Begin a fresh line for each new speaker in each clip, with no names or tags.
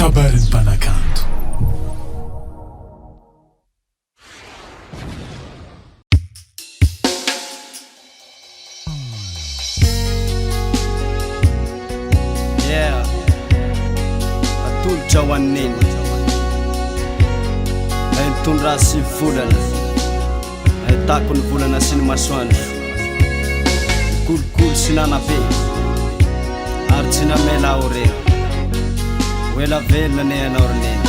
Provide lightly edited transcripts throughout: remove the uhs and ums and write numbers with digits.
kabarin'ny mpanakanto.
Atolotra ho anneny mitondra sy volana ahitako ny volana sy ny masoandro kolokolo sy nanabe ary tsy namela aho reny ho ela velona ne anao roneny.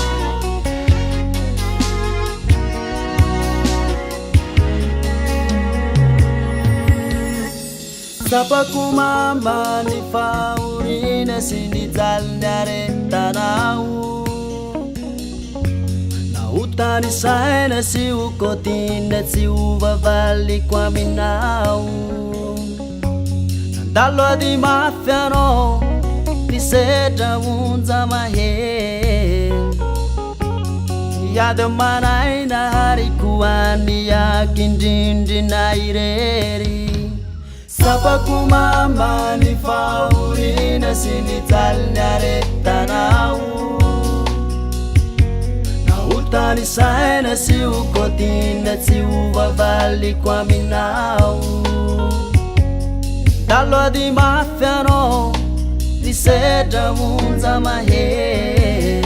Sapako mamba ny fahoriana sy ny jaliny aretanao naotany saina sy ho kotina tsy ho vavaliko aminao nandalo ady mafy anao nisedra onja mahely niady manaina hariko aniaky indrindrina irery. Sapako mamba ny fahoriana sy ny jaliny aretanao naotany saina sy ho kotina tsy ho vavaliko aminao ndalo ady mafy anao nisedra onja mahely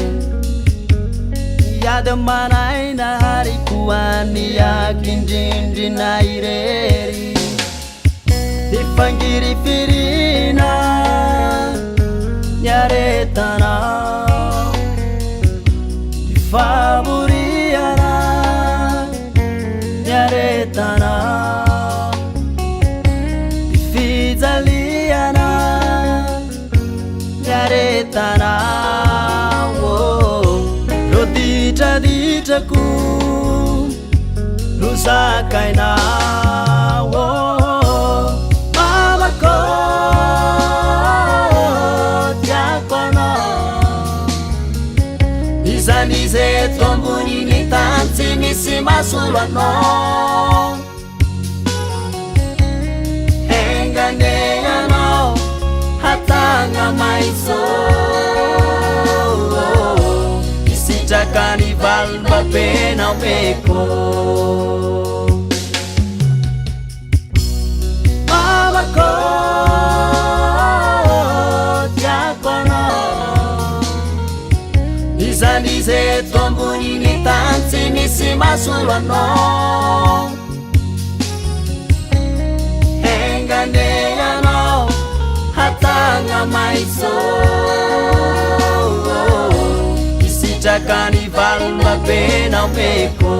niady manaina hariko aniaky indrindrina irery. Nifangirifirina nyaretanao nifavoriana nyaretanao nifijaliana nyaretanao lo ditraditrako lo zakainao izeto amboniny tany tsy misy masolo anao engane anao hatagna maiso isitraka ny valombabenao meko mamako tiako anao izeto amboniny tany tsy misy masolo anao engane anao hatagna maiso isitraka ny valombabenao meko.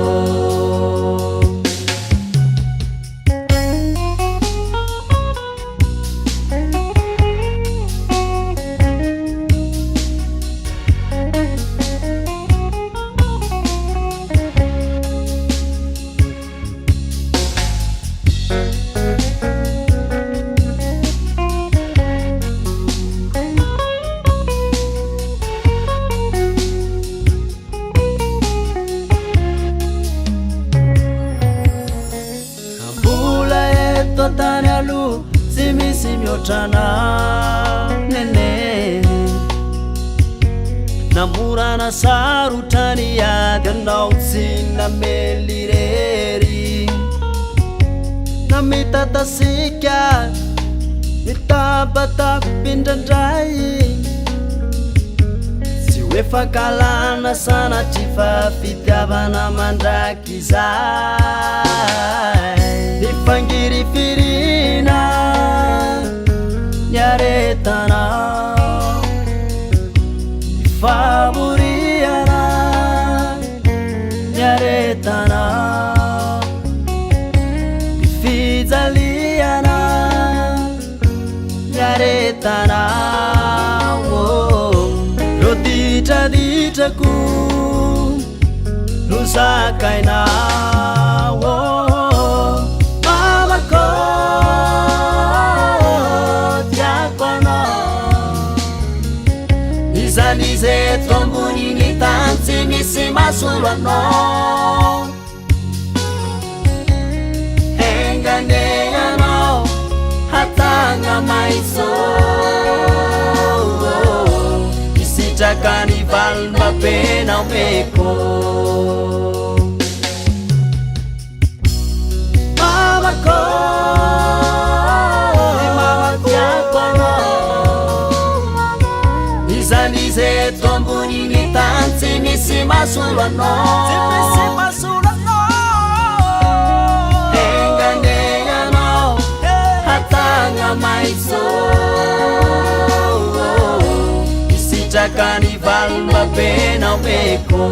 Tany alo tsy misy miotrana nene namorana sarotra ny ady anao tsy namely rery namitatasika mitabatapindrandray tsy hoe fankalana sanatry fa fitiavana mandraky zay. Nifangirifirina nyaretanao nifavoriana nyaretanao nifijaliana nyaretanao lo ditraditrako lo zakainao izeto amboniny tany tsy misy masolo anao engane anao hatagna maiso isitraka ny
valymbabenao meko mamako izanizeto amboniny tany tsy misy masolo anao enganenanao hatagna maiso isitraka ny valymbabenao meko